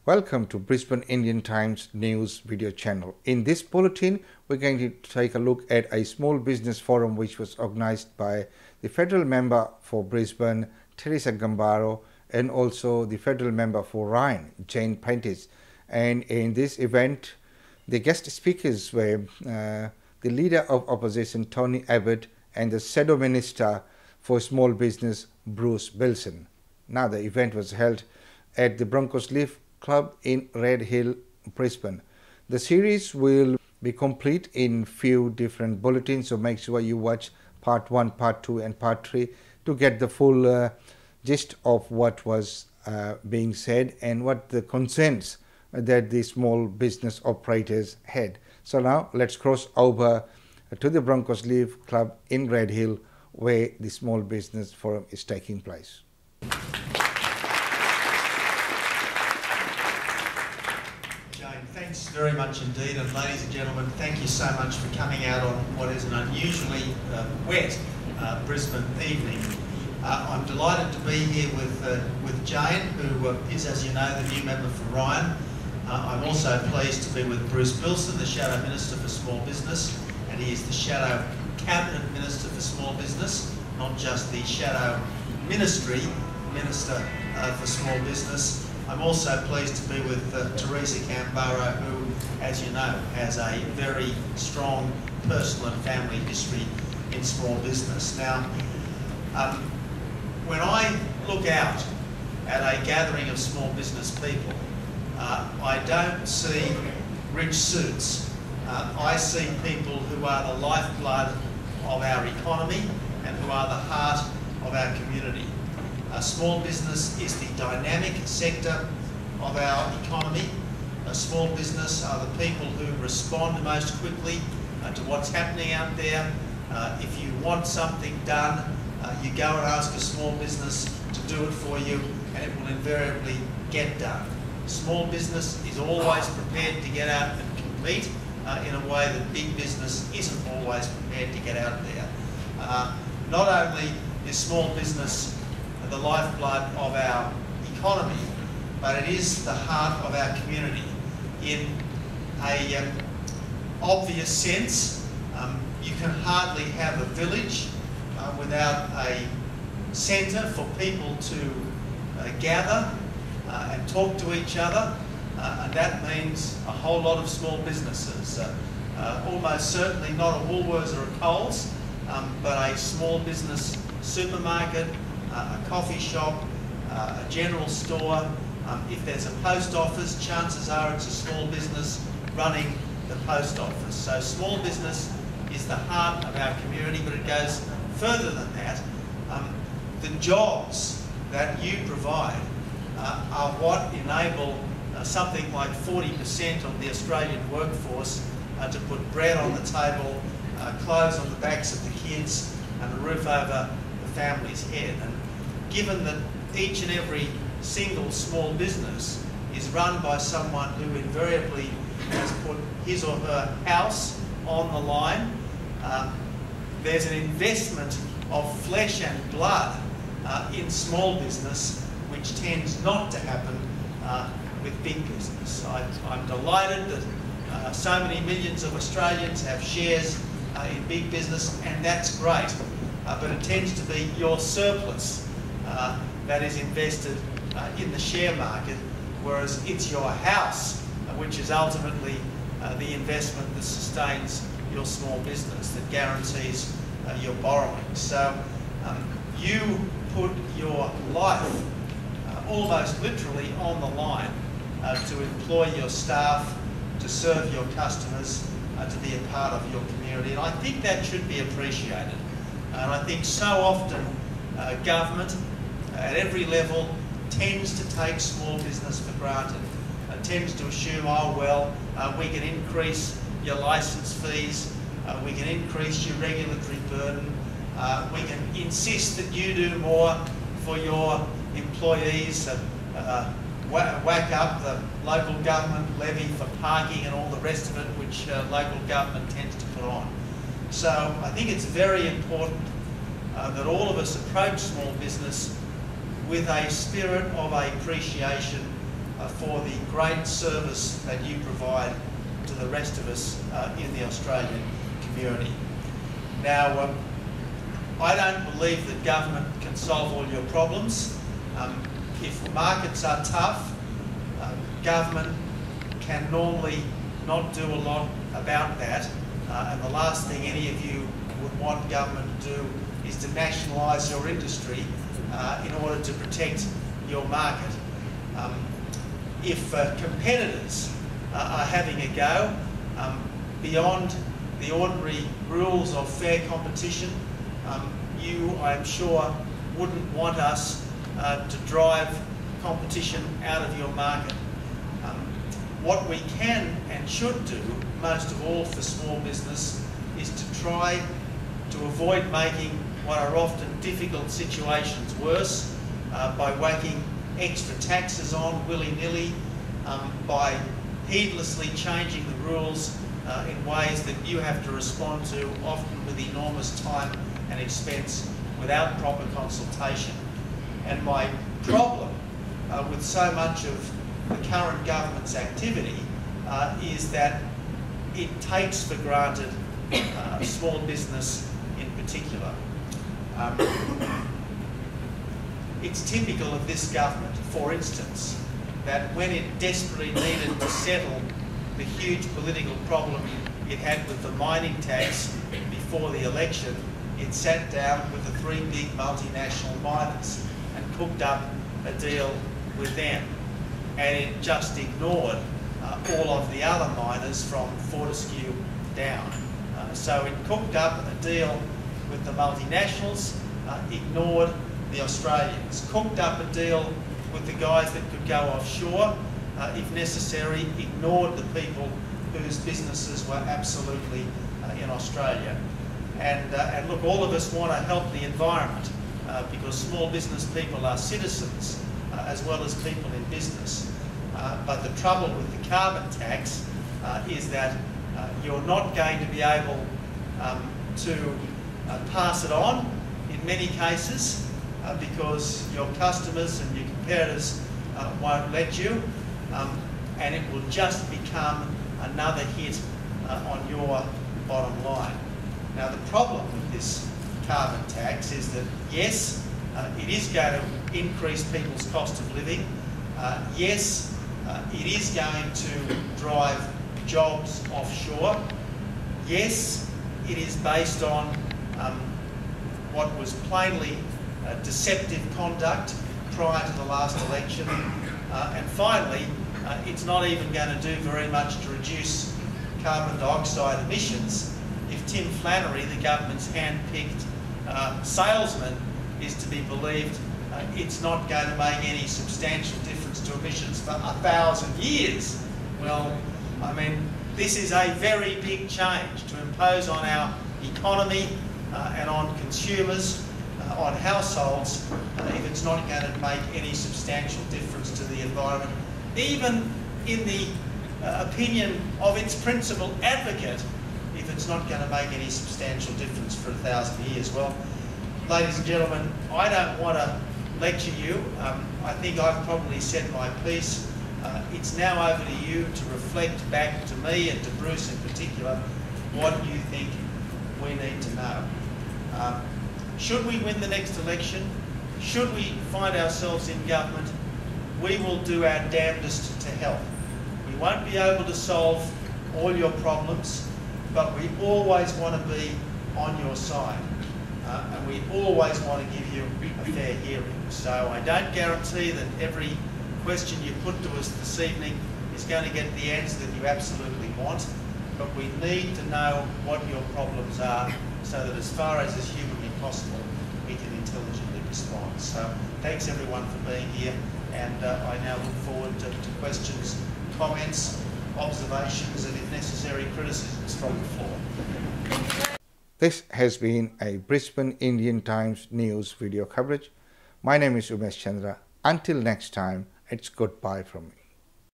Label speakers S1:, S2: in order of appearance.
S1: Welcome to Brisbane Indian Times News video channel. In this bulletin, we're going to take a look at a small business forum which was organised by the federal member for Brisbane, Teresa Gambaro, and also the federal member for Ryan, Prentice. And in this event, the guest speakers were the leader of opposition, Tony Abbott, and the shadow minister for small business, Billson. Now, the event was held at the Broncos Club in Red Hill, Brisbane. The series will be complete in few different bulletins, so make sure you watch part 1, part 2 and part 3 to get the full gist of what was being said and what the concerns that the small business operators had. So now let's cross over to the Broncos Club in Red Hill, where the small business forum is taking place.
S2: Thanks very much indeed, and ladies and gentlemen, thank you so much for coming out on what is an unusually wet Brisbane evening. I'm delighted to be here with Jane, who is, as you know, the new member for Ryan. I'm also pleased to be with Bruce Billson, the Shadow Minister for Small Business, and he is the Shadow Cabinet Minister for Small Business, not just the Shadow Ministry Minister for Small Business. I'm also pleased to be with Teresa, who, as you know, has a very strong personal and family history in small business. Now, when I look out at a gathering of small business people, I don't see rich suits. I see people who are the lifeblood of our economy and who are the heart of our community. Small business is the dynamic sector of our economy. Small business are the people who respond most quickly to what's happening out there. If you want something done, you go and ask a small business to do it for you, and it will invariably get done. Small business is always prepared to get out and compete in a way that big business isn't always prepared to get out there. Not only is small business the lifeblood of our economy, but it is the heart of our community. In an obvious sense, you can hardly have a village without a centre for people to gather and talk to each other, and that means a whole lot of small businesses. Almost certainly not a Woolworths or a Coles, but a small business supermarket, a coffee shop, a general store. If there's a post office, chances are it's a small business running the post office. So small business is the heart of our community, but it goes further than that. The jobs that you provide are what enable something like 40% of the Australian workforce to put bread on the table, clothes on the backs of the kids, and a roof over the family's head. And given that each and every single small business is run by someone who invariably has put his or her house on the line, there's an investment of flesh and blood in small business, which tends not to happen with big business. I'm delighted that so many millions of Australians have shares in big business, and that's great, but it tends to be your surplus that is invested in the share market, whereas it's your house which is ultimately the investment that sustains your small business, that guarantees your borrowing. So you put your life almost literally on the line to employ your staff, to serve your customers, to be a part of your community, and I think that should be appreciated. And I think so often government at every level tends to take small business for granted, tends to assume, oh well, we can increase your licence fees, we can increase your regulatory burden, we can insist that you do more for your employees, whack up the local government levy for parking and all the rest of it, which local government tends to put on. So I think it's very important that all of us approach small business with a spirit of appreciation for the great service that you provide to the rest of us in the Australian community. Now, I don't believe that government can solve all your problems. If markets are tough, government can normally not do a lot about that, and the last thing any of you would want government to do is to nationalise your industry in order to protect your market. If competitors are having a go beyond the ordinary rules of fair competition, you, I'm sure, wouldn't want us to drive competition out of your market. What we can and should do, most of all for small business, is to try to avoid making what are often difficult situations worse by whacking extra taxes on willy-nilly, by heedlessly changing the rules in ways that you have to respond to, often with enormous time and expense, without proper consultation. And my problem with so much of the current government's activity is that it takes for granted small business in particular. It's typical of this government, for instance, that when it desperately needed to settle the huge political problem it had with the mining tax before the election, it sat down with the three big multinational miners and cooked up a deal with them. And it just ignored all of the other miners from Fortescue down. So it cooked up a deal with the multinationals, ignored the Australians, cooked up a deal with the guys that could go offshore, if necessary, ignored the people whose businesses were absolutely in Australia. And look, all of us want to help the environment because small business people are citizens as well as people in business. But the trouble with the carbon tax is that you're not going to be able to pass it on in many cases because your customers and your competitors won't let you, and it will just become another hit on your bottom line. Now, the problem with this carbon tax is that, yes, it is going to increase people's cost of living. Yes, it is going to drive jobs offshore. Yes, it is based on what was plainly deceptive conduct prior to the last election. And finally, it's not even going to do very much to reduce carbon dioxide emissions if Tim Flannery, the government's hand-picked salesman, is to be believed. It's not going to make any substantial difference to emissions for 1,000 years. Well, I mean, this is a very big change to impose on our economy and on consumers, on households, if it's not going to make any substantial difference to the environment, even in the opinion of its principal advocate, if it's not going to make any substantial difference for 1,000 years. Well, ladies and gentlemen, I don't want to lecture you. I think I've probably said my piece. It's now over to you to reflect back to me and to Bruce in particular what you think we need to know. Should we win the next election, should we find ourselves in government, we will do our damnedest to help. We won't be able to solve all your problems, but we always want to be on your side. And we always want to give you a fair hearing. So I don't guarantee that every question you put to us this evening is going to get the answer that you absolutely want, but we need to know what your problems are so that as far as is humanly possible, we can intelligently respond. So thanks everyone for being here, and I now look forward to questions, comments, observations, and if necessary, criticisms from the floor.
S1: This has been a Brisbane Indian Times News video coverage. My name is Umesh Chandra. Until next time, it's goodbye from me.